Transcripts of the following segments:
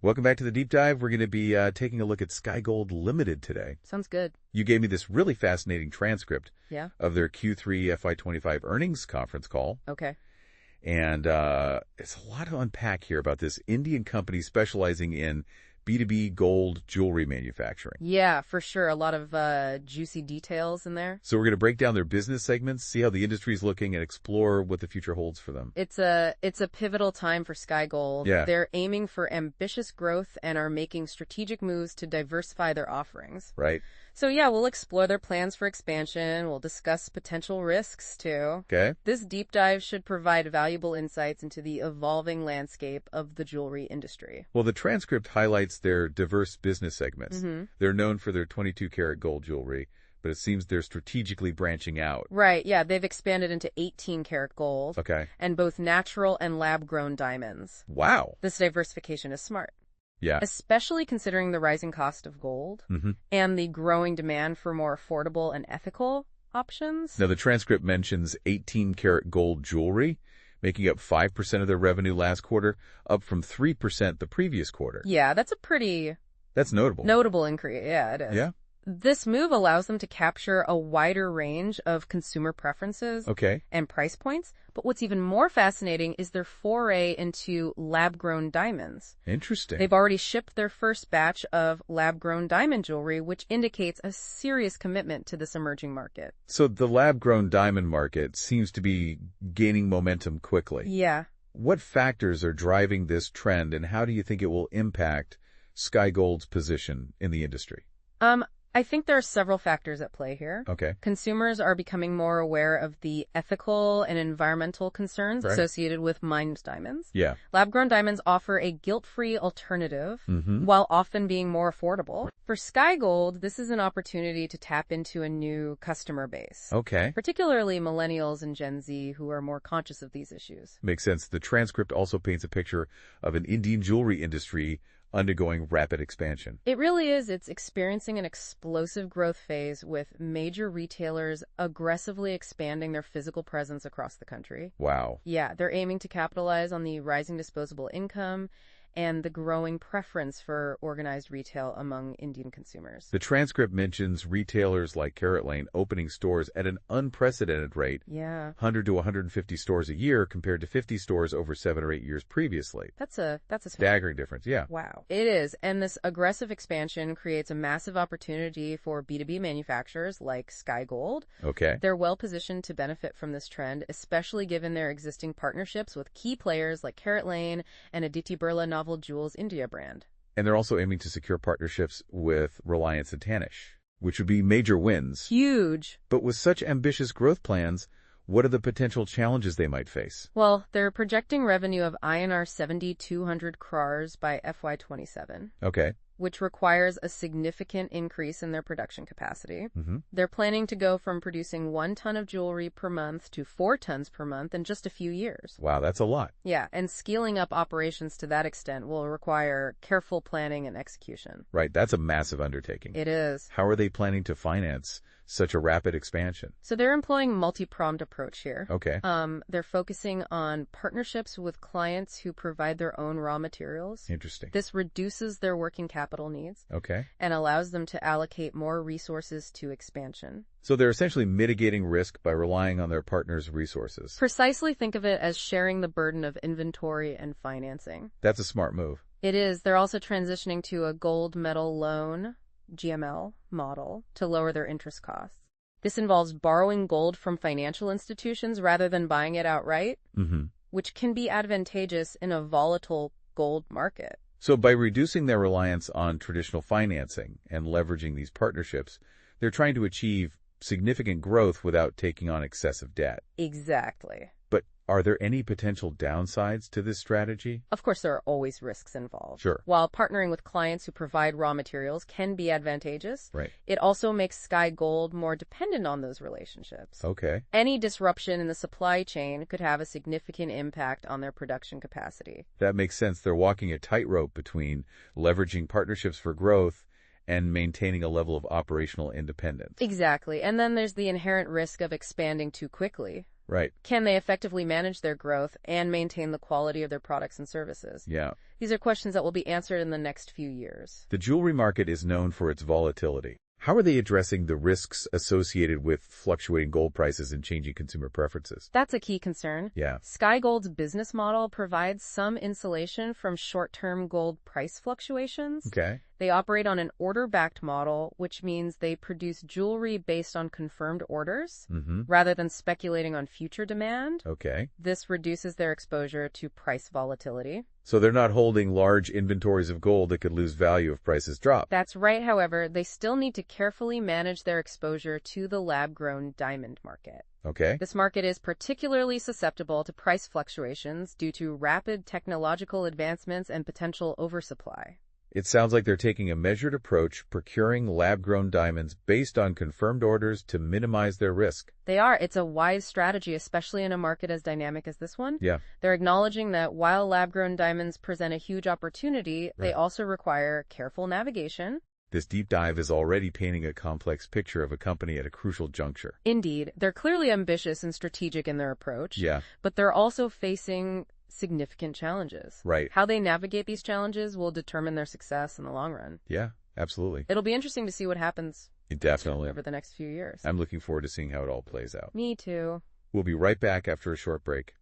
Welcome back to the Deep Dive. We're going to be taking a look at Skygold Limited today. Sounds good. You gave me this really fascinating transcript of their Q3FY25 earnings conference call. Okay. And it's a lot to unpack here about this Indian company specializing in B2B gold jewelry manufacturing. Yeah, for sure. A lot of juicy details in there. So we're going to break down their business segments, see how the industry is looking, and explore what the future holds for them. It's a pivotal time for Skygold. Yeah. They're aiming for ambitious growth and are making strategic moves to diversify their offerings. Right. So yeah, we'll explore their plans for expansion. We'll discuss potential risks too. Okay. This deep dive should provide valuable insights into the evolving landscape of the jewelry industry. Well, the transcript highlights their diverse business segments. Mm-hmm. They're known for their 22-karat gold jewelry, but it seems they're strategically branching out. Right, yeah, they've expanded into 18-karat gold. Okay. And both natural and lab-grown diamonds. Wow. This diversification is smart. Yeah. Especially considering the rising cost of gold and the growing demand for more affordable and ethical options. Now, the transcript mentions 18-karat gold jewelry, making up 5% of their revenue last quarter, up from 3% the previous quarter. Yeah, that's a pretty... That's notable. Notable increase. Yeah, it is. Yeah. This move allows them to capture a wider range of consumer preferences and price points. But what's even more fascinating is their foray into lab-grown diamonds. Interesting. They've already shipped their first batch of lab-grown diamond jewelry, which indicates a serious commitment to this emerging market. So the lab-grown diamond market seems to be gaining momentum quickly. Yeah. What factors are driving this trend, and how do you think it will impact Skygold's position in the industry? I think there are several factors at play here. Okay. Consumers are becoming more aware of the ethical and environmental concerns associated with mined diamonds. Yeah. Lab-grown diamonds offer a guilt-free alternative while often being more affordable. For Skygold, this is an opportunity to tap into a new customer base. Okay. Particularly millennials and Gen Z who are more conscious of these issues. Makes sense. The transcript also paints a picture of an Indian jewelry industry undergoing rapid expansion. It really is. It's experiencing an explosive growth phase with major retailers aggressively expanding their physical presence across the country. Wow. Yeah, they're aiming to capitalize on the rising disposable income and the growing preference for organized retail among Indian consumers. The transcript mentions retailers like Carrot Lane opening stores at an unprecedented rate. Yeah. 100 to 150 stores a year compared to 50 stores over 7 or 8 years previously. That's a staggering difference, yeah. Wow. It is. And this aggressive expansion creates a massive opportunity for B2B manufacturers like Skygold. Okay. They're well positioned to benefit from this trend, especially given their existing partnerships with key players like Carrot Lane and Aditi Birla Novel Jewels India brand. And they're also aiming to secure partnerships with Reliance and Tannish, which would be major wins. Huge. But with such ambitious growth plans, what are the potential challenges they might face? Well, they're projecting revenue of INR 7,200 crores by FY27. Okay. Which requires a significant increase in their production capacity. They're planning to go from producing 1 ton of jewelry per month to 4 tons per month in just a few years. Wow, that's a lot. Yeah, and scaling up operations to that extent will require careful planning and execution. Right, that's a massive undertaking. It is. How are they planning to finance such a rapid expansion? So they're employing a multi-pronged approach here. Okay. They're focusing on partnerships with clients who provide their own raw materials. Interesting. This reduces their working capital needs. Okay. And allows them to allocate more resources to expansion. So they're essentially mitigating risk by relying on their partners' resources. Precisely, think of it as sharing the burden of inventory and financing. That's a smart move. It is. They're also transitioning to a gold metal loan, GML, model to lower their interest costs. This involves borrowing gold from financial institutions rather than buying it outright, which can be advantageous in a volatile gold market. So by reducing their reliance on traditional financing and leveraging these partnerships, they're trying to achieve significant growth without taking on excessive debt. Exactly. But are there any potential downsides to this strategy? Of course, there are always risks involved. Sure. While partnering with clients who provide raw materials can be advantageous, right, it also makes Skygold more dependent on those relationships. Okay. Any disruption in the supply chain could have a significant impact on their production capacity. That makes sense. They're walking a tightrope between leveraging partnerships for growth and maintaining a level of operational independence. Exactly. And then there's the inherent risk of expanding too quickly. Right. Can they effectively manage their growth and maintain the quality of their products and services? Yeah. These are questions that will be answered in the next few years. The jewelry market is known for its volatility. How are they addressing the risks associated with fluctuating gold prices and changing consumer preferences? That's a key concern. Yeah. Skygold's business model provides some insulation from short-term gold price fluctuations. Okay. They operate on an order-backed model, which means they produce jewelry based on confirmed orders rather than speculating on future demand. Okay. This reduces their exposure to price volatility. So they're not holding large inventories of gold that could lose value if prices drop. That's right. However, they still need to carefully manage their exposure to the lab-grown diamond market. Okay. This market is particularly susceptible to price fluctuations due to rapid technological advancements and potential oversupply. It sounds like they're taking a measured approach, procuring lab-grown diamonds based on confirmed orders to minimize their risk. They are. It's a wise strategy, especially in a market as dynamic as this one. Yeah. They're acknowledging that while lab-grown diamonds present a huge opportunity, they also require careful navigation. This deep dive is already painting a complex picture of a company at a crucial juncture. Indeed. They're clearly ambitious and strategic in their approach. Yeah. But they're also facing significant challenges. Right. How they navigate these challenges will determine their success in the long run. Yeah, absolutely. It'll be interesting to see what happens Definitely. over the next few years. I'm looking forward to seeing how it all plays out. Me too. We'll be right back after a short break.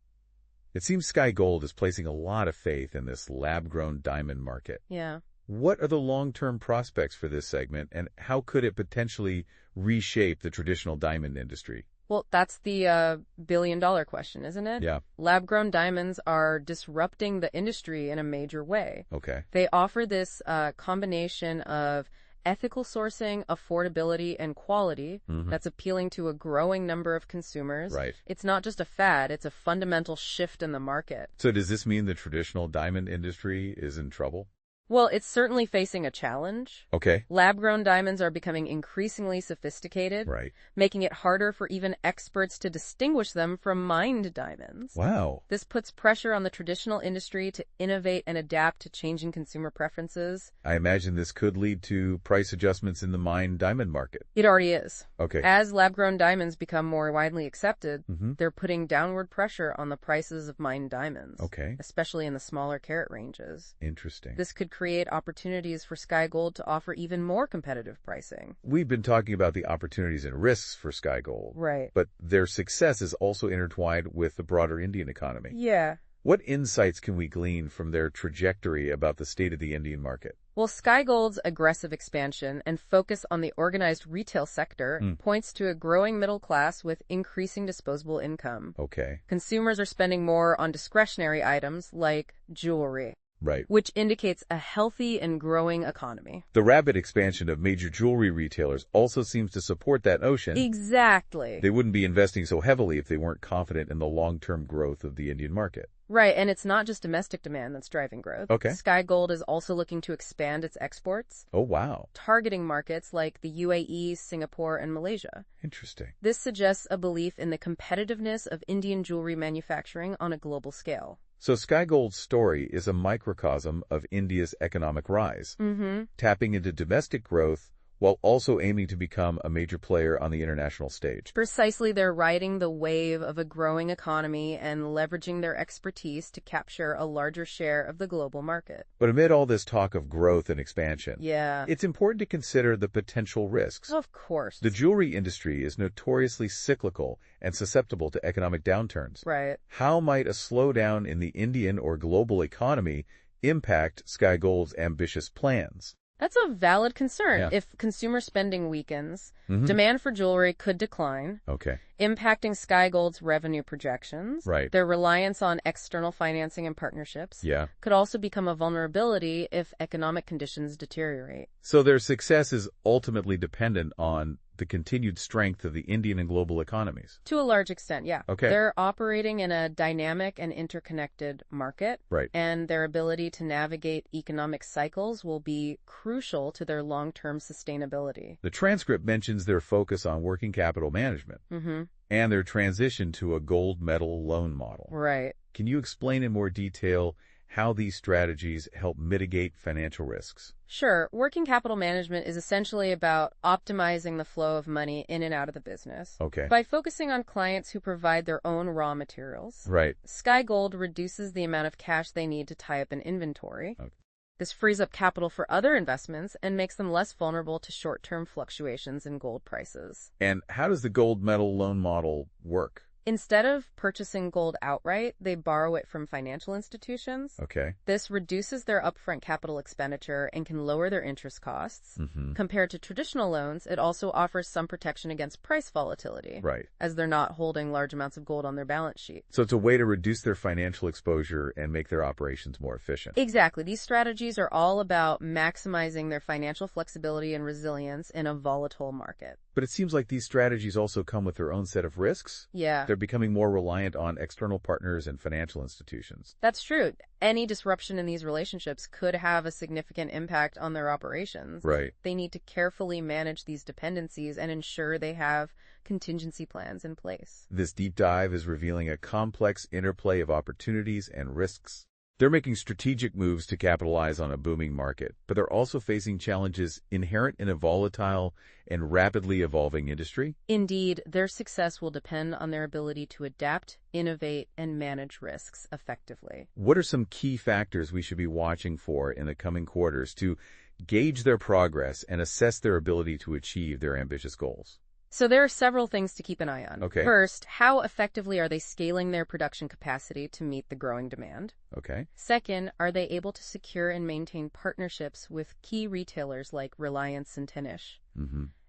It seems Skygold is placing a lot of faith in this lab-grown diamond market. Yeah. What are the long-term prospects for this segment, and how could it potentially reshape the traditional diamond industry? Well, that's the billion-dollar question, isn't it? Yeah. Lab-grown diamonds are disrupting the industry in a major way. Okay. They offer this combination of ethical sourcing, affordability, and quality that's appealing to a growing number of consumers. Right. It's not just a fad, it's a fundamental shift in the market. So does this mean the traditional diamond industry is in trouble? Well, it's certainly facing a challenge. Okay. Lab-grown diamonds are becoming increasingly sophisticated, Right. making it harder for even experts to distinguish them from mined diamonds. Wow. This puts pressure on the traditional industry to innovate and adapt to changing consumer preferences. I imagine this could lead to price adjustments in the mined diamond market. It already is. Okay. As lab-grown diamonds become more widely accepted, Mm-hmm. they're putting downward pressure on the prices of mined diamonds. Okay. Especially in the smaller carat ranges. Interesting. This could create opportunities for Skygold to offer even more competitive pricing. We've been talking about the opportunities and risks for Skygold. Right. But their success is also intertwined with the broader Indian economy. Yeah. What insights can we glean from their trajectory about the state of the Indian market? Well, Skygold's aggressive expansion and focus on the organized retail sector points to a growing middle class with increasing disposable income. Okay. Consumers are spending more on discretionary items like jewelry, Right. which indicates a healthy and growing economy. The rapid expansion of major jewelry retailers also seems to support that notion. Exactly. They wouldn't be investing so heavily if they weren't confident in the long-term growth of the Indian market. Right, and it's not just domestic demand that's driving growth. Okay. Skygold is also looking to expand its exports, Oh, wow. targeting markets like the UAE, Singapore, and Malaysia. Interesting. This suggests a belief in the competitiveness of Indian jewelry manufacturing on a global scale. So Skygold's story is a microcosm of India's economic rise, tapping into domestic growth while also aiming to become a major player on the international stage. Precisely, they're riding the wave of a growing economy and leveraging their expertise to capture a larger share of the global market. But amid all this talk of growth and expansion, Yeah. it's important to consider the potential risks. Of course. The jewelry industry is notoriously cyclical and susceptible to economic downturns. Right. How might a slowdown in the Indian or global economy impact Skygold's ambitious plans? That's a valid concern. Yeah. If consumer spending weakens, demand for jewelry could decline, Okay. impacting Skygold's revenue projections. Right. Their reliance on external financing and partnerships Yeah. could also become a vulnerability if economic conditions deteriorate. So their success is ultimately dependent on the continued strength of the Indian and global economies. To a large extent, yeah. Okay. They're operating in a dynamic and interconnected market, Right. and their ability to navigate economic cycles will be crucial to their long-term sustainability. The transcript mentions their focus on working capital management and their transition to a gold medal loan model. Right. Can you explain in more detail how these strategies help mitigate financial risks. Sure, working capital management is essentially about optimizing the flow of money in and out of the business. Okay. By focusing on clients who provide their own raw materials, Right. Skygold reduces the amount of cash they need to tie up in inventory. Okay. This frees up capital for other investments and makes them less vulnerable to short-term fluctuations in gold prices. And how does the gold metal loan model work? Instead of purchasing gold outright, they borrow it from financial institutions. Okay. This reduces their upfront capital expenditure and can lower their interest costs. Compared to traditional loans, it also offers some protection against price volatility, Right. as they're not holding large amounts of gold on their balance sheet. So it's a way to reduce their financial exposure and make their operations more efficient. Exactly. These strategies are all about maximizing their financial flexibility and resilience in a volatile market. But it seems like these strategies also come with their own set of risks. Yeah. They're becoming more reliant on external partners and financial institutions. That's true. Any disruption in these relationships could have a significant impact on their operations. Right. They need to carefully manage these dependencies and ensure they have contingency plans in place. This deep dive is revealing a complex interplay of opportunities and risks. They're making strategic moves to capitalize on a booming market, but they're also facing challenges inherent in a volatile and rapidly evolving industry. Indeed, their success will depend on their ability to adapt, innovate, and manage risks effectively. What are some key factors we should be watching for in the coming quarters to gauge their progress and assess their ability to achieve their ambitious goals? So there are several things to keep an eye on. Okay. First, how effectively are they scaling their production capacity to meet the growing demand? Okay. Second, are they able to secure and maintain partnerships with key retailers like Reliance and Tinish?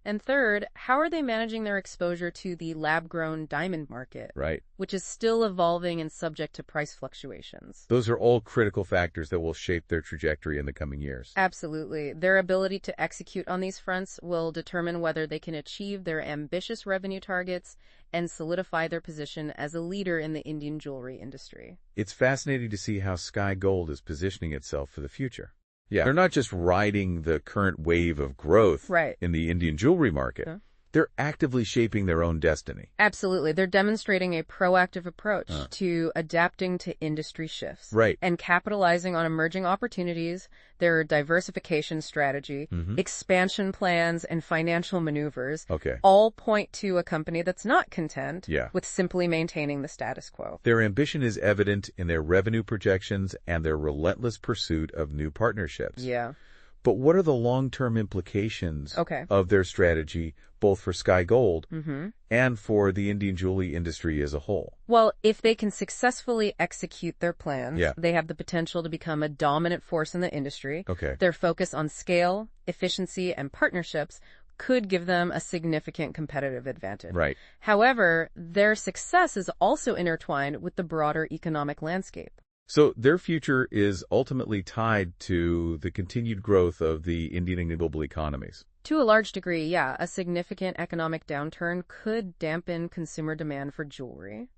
And third, how are they managing their exposure to the lab-grown diamond market, Right. which is still evolving and subject to price fluctuations? Those are all critical factors that will shape their trajectory in the coming years. Absolutely. Their ability to execute on these fronts will determine whether they can achieve their ambitious revenue targets and solidify their position as a leader in the Indian jewelry industry. It's fascinating to see how Skygold is positioning itself for the future. Yeah, they're not just riding the current wave of growth in the Indian jewelry market. They're actively shaping their own destiny. Absolutely. They're demonstrating a proactive approach to adapting to industry shifts. Right. And capitalizing on emerging opportunities, their diversification strategy, expansion plans, and financial maneuvers all point to a company that's not content with simply maintaining the status quo. Their ambition is evident in their revenue projections and their relentless pursuit of new partnerships. Yeah. But what are the long-term implications of their strategy, both for Skygold and for the Indian jewelry industry as a whole? Well, if they can successfully execute their plans, they have the potential to become a dominant force in the industry. Their focus on scale, efficiency, and partnerships could give them a significant competitive advantage. Right. However, their success is also intertwined with the broader economic landscape. So their future is ultimately tied to the continued growth of the Indian and global economies. To a large degree, yeah. A significant economic downturn could dampen consumer demand for jewelry,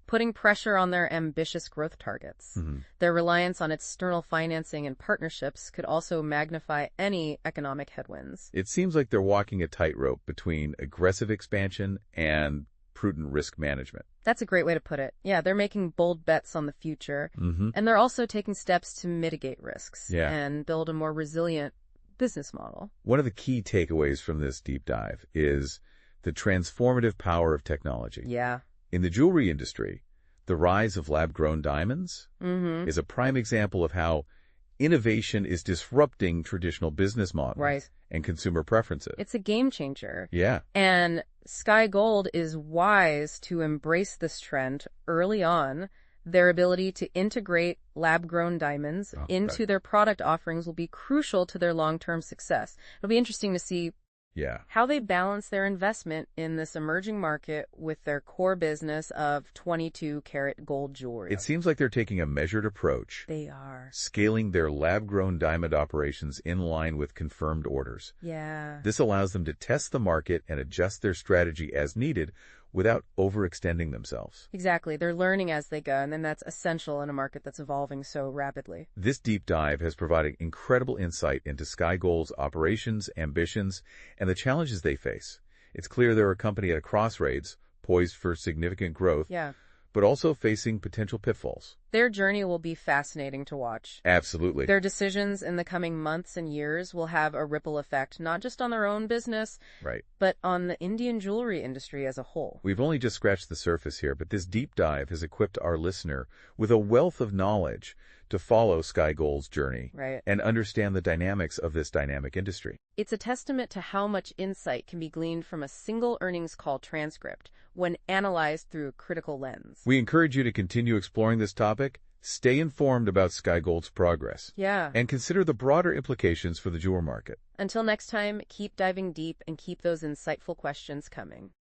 putting pressure on their ambitious growth targets. Their reliance on external financing and partnerships could also magnify any economic headwinds. It seems like they're walking a tightrope between aggressive expansion and prudent risk management. That's a great way to put it. Yeah, they're making bold bets on the future, and they're also taking steps to mitigate risks and build a more resilient business model. One of the key takeaways from this deep dive is the transformative power of technology. Yeah. In the jewelry industry, the rise of lab-grown diamonds is a prime example of how innovation is disrupting traditional business models and consumer preferences. It's a game changer. Yeah. And Skygold is wise to embrace this trend early on. Their ability to integrate lab-grown diamonds into their product offerings will be crucial to their long-term success. It'll be interesting to see how they balance their investment in this emerging market with their core business of 22-karat gold jewelry. It seems like they're taking a measured approach. They are. Scaling their lab-grown diamond operations in line with confirmed orders. Yeah. This allows them to test the market and adjust their strategy as needed without overextending themselves. Exactly. They're learning as they go, and then that's essential in a market that's evolving so rapidly. This deep dive has provided incredible insight into Skygold's operations, ambitions, and the challenges they face. It's clear they're a company at a crossroads, poised for significant growth, but also facing potential pitfalls. Their journey will be fascinating to watch. Absolutely. Their decisions in the coming months and years will have a ripple effect, not just on their own business, Right. but on the Indian jewelry industry as a whole. We've only just scratched the surface here, but this deep dive has equipped our listener with a wealth of knowledge to follow Skygold's journey Right. and understand the dynamics of this dynamic industry. It's a testament to how much insight can be gleaned from a single earnings call transcript when analyzed through a critical lens. We encourage you to continue exploring this topic, stay informed about Skygold's progress, Yeah. and consider the broader implications for the jewelry market. Until next time, keep diving deep and keep those insightful questions coming.